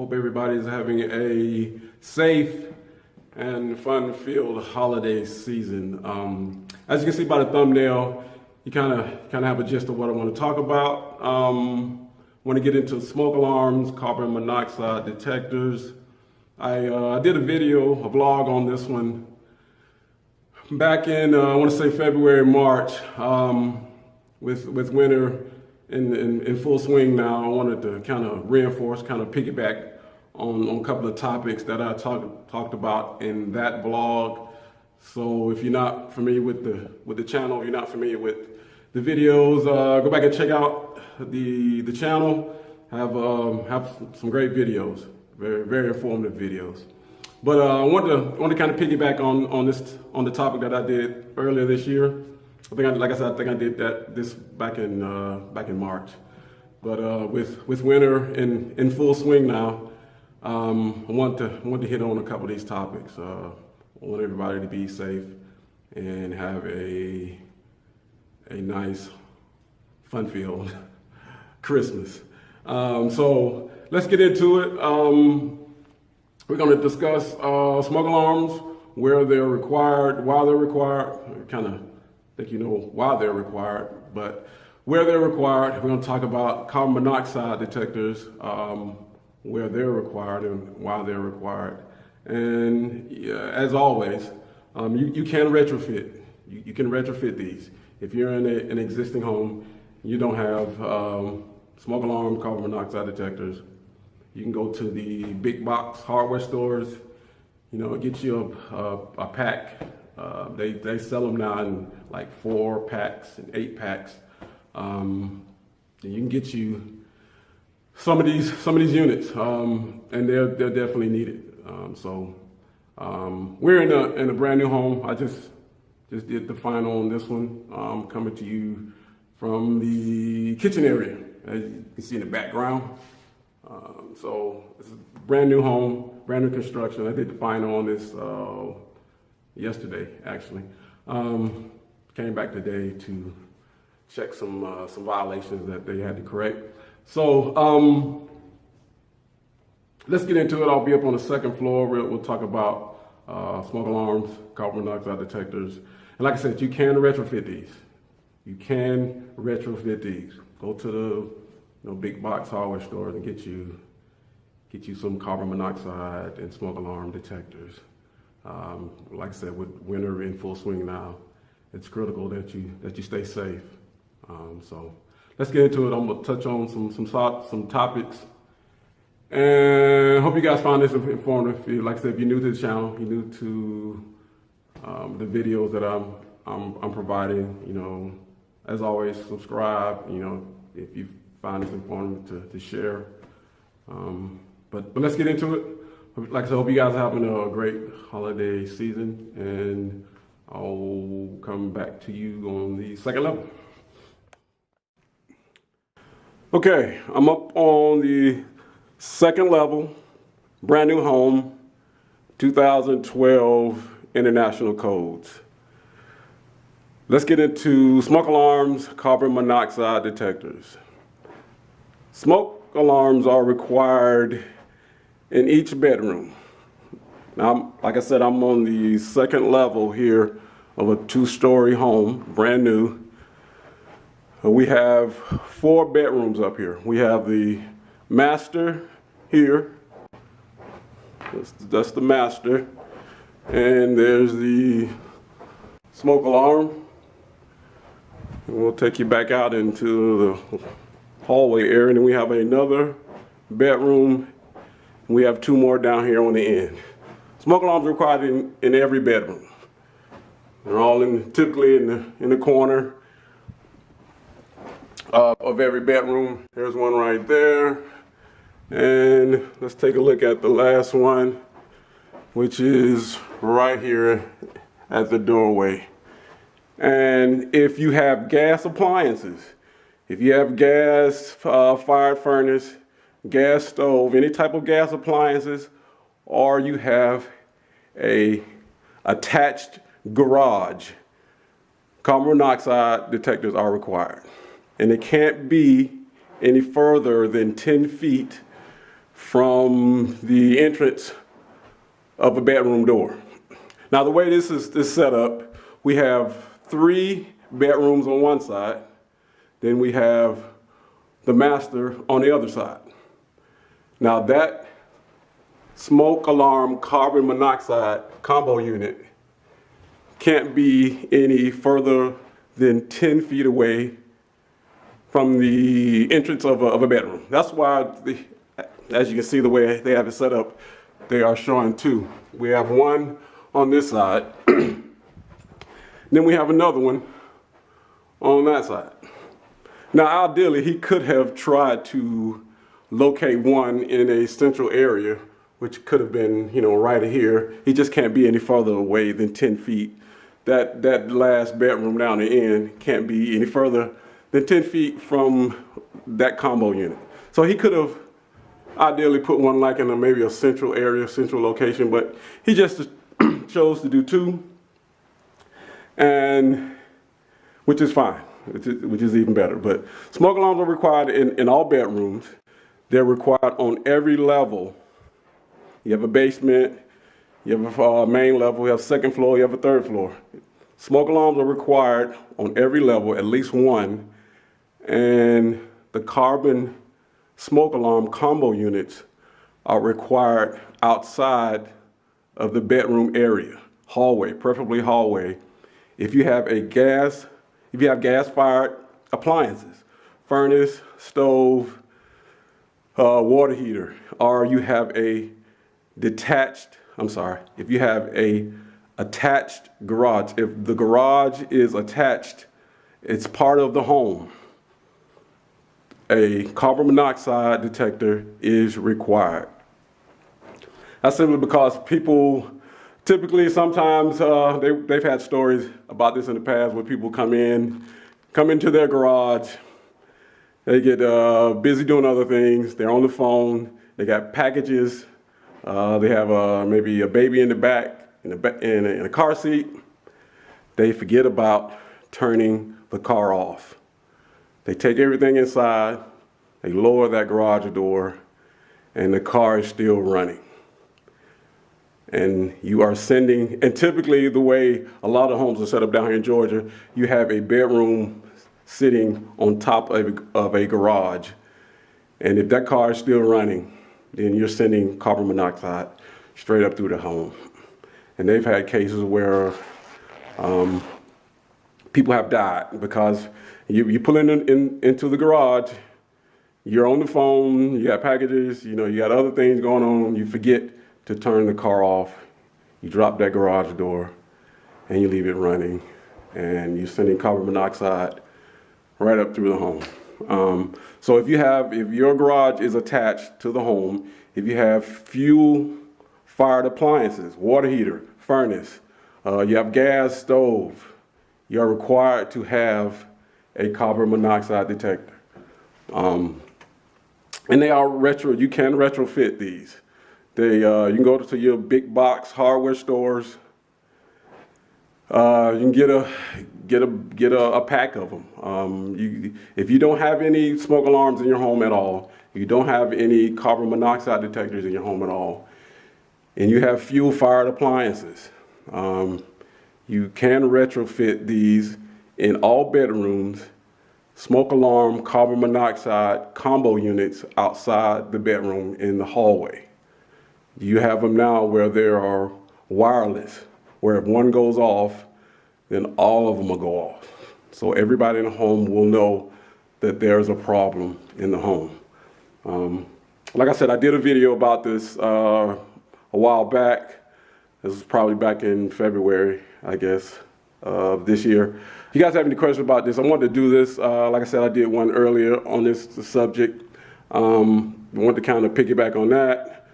Hope everybody's having a safe and fun-filled holiday season. As you can see by the thumbnail, you kind of have a gist of what I want to talk about. Want to get into smoke alarms, carbon monoxide detectors. I did a vlog on this one back in I want to say February, March, with winter in full swing now. I wanted to kind of reinforce, kind of piggyback on a couple of topics that I talked about in that vlog. So if you're not familiar with the channel, if you're not familiar with the videos, go back and check out the channel. Have some great videos, very informative videos. But I want to kind of piggyback on the topic that I did earlier this year. I think I did that this back in March. But with winter in full swing now, I want to hit on a couple of these topics. I want everybody to be safe and have a nice, fun-filled Christmas. So let's get into it. We're going to discuss smoke alarms, where they're required, why they're required. I kind of think you know why they're required, but where they're required. We're going to talk about carbon monoxide detectors, where they're required and why they're required. And as always, you can retrofit. You can retrofit these. If you're in an existing home, you don't have smoke alarm, carbon monoxide detectors, you can go to the big box hardware stores, get you a pack. They sell them now in like 4 packs and 8 packs. And you can get you some of these units, and they're definitely needed. We're in a brand new home. I just did the final on this one, coming to you from the kitchen area, as you can see in the background. So it's a brand new home, brand new construction. I did the final on this yesterday, actually. Came back today to check some violations that they had to correct. So let's get into it. I'll be up on the second floor. We'll talk about smoke alarms, carbon monoxide detectors. And like I said, you can retrofit these. You can retrofit these. Go to the big box hardware stores and get you some carbon monoxide and smoke alarm detectors. Like I said, with winter in full swing now, it's critical that you stay safe. So let's get into it. I'm gonna touch on some topics, and hope you guys find this informative. Like I said, if you're new to the channel, you're new to the videos that I'm providing, as always, subscribe. If you find this informative to share. But let's get into it. Like I said, hope you guys are having a great holiday season, and I'll come back to you on the second level. Okay, I'm up on the second level, brand new home, 2012 international codes. Let's get into smoke alarms, carbon monoxide detectors. Smoke alarms are required in each bedroom. Now, like I said, I'm on the second level here of a 2-story home, brand new. We have 4 bedrooms up here. We have the master here. That's the master. And there's the smoke alarm. And we'll take you back out into the hallway area, and then we have another bedroom. We have 2 more down here on the end. Smoke alarms are required in every bedroom. They're all typically in the corner of every bedroom. There's one right there. And let's take a look at the last one, which is right here at the doorway. And if you have gas appliances, if you have gas fired furnace, gas stove, any type of gas appliances, or you have a attached garage, carbon monoxide detectors are required. And it can't be any further than 10 feet from the entrance of a bedroom door. Now the way this is set up, we have 3 bedrooms on one side, then we have the master on the other side. Now that smoke alarm carbon monoxide combo unit can't be any further than 10 feet away from the entrance of a bedroom. That's why, as you can see the way they have it set up, they are showing 2. We have one on this side, then we have another one on that side. Now ideally he could have tried to locate one in a central area, which could have been, right here. He just can't be any further away than 10 feet. That last bedroom down the end can't be any further than 10 feet from that combo unit. So he could have ideally put one like in maybe a central area, central location, but he just chose to do 2, and which is fine, which is even better. But smoke alarms are required in all bedrooms. They're required on every level. You have a basement, you have a main level, you have a second floor, you have a third floor. Smoke alarms are required on every level, at least one, and the carbon smoke alarm combo units are required outside of the bedroom area, hallway, preferably hallway. If you have gas-fired appliances, furnace, stove, water heater, or you have if you have a attached garage, if the garage is attached, it's part of the home, a carbon monoxide detector is required. That's simply because people typically, sometimes they've had stories about this in the past where people come into their garage, they get busy doing other things, they're on the phone, they got packages, they have maybe a baby in the back, in a car seat. They forget about turning the car off. They take everything inside, they lower that garage door, and the car is still running. And you are sending, and typically the way a lot of homes are set up down here in Georgia, you have a bedroom sitting on top of a garage. And if that car is still running, then you're sending carbon monoxide straight up through the home. And they've had cases where people have died because you pull into the garage, you're on the phone, you got packages, you got other things going on, you forget to turn the car off, you drop that garage door, and you leave it running, and you're sending carbon monoxide right up through the home. So if your garage is attached to the home, if you have fuel-fired appliances, water heater, furnace, you have gas stove, you're required to have a carbon monoxide detector. And they are you can retrofit these. You can go to your big box hardware stores. You can get a pack of them. If you don't have any smoke alarms in your home at all, you don't have any carbon monoxide detectors in your home at all, and you have fuel-fired appliances, you can retrofit these in all bedrooms, smoke alarm carbon monoxide combo units outside the bedroom in the hallway. You have them now where there are wireless, where if one goes off, then all of them will go off. So everybody in the home will know that there's a problem in the home. Like I said, I did a video about this a while back. This was probably back in February, I guess, of this year. If you guys have any questions about this, I wanted to do this. Like I said, I did one earlier on this subject. I wanted to kind of piggyback on that.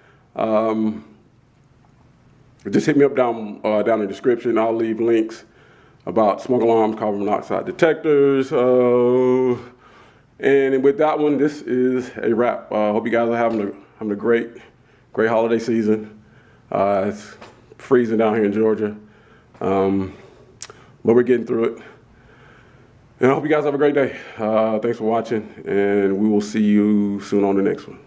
Just hit me up down in the description. I'll leave links about smoke alarms, carbon monoxide detectors. And with that one, this is a wrap. I hope you guys are having a great holiday season. It's freezing down here in Georgia, but we're getting through it. And I hope you guys have a great day. Thanks for watching, and we will see you soon on the next one.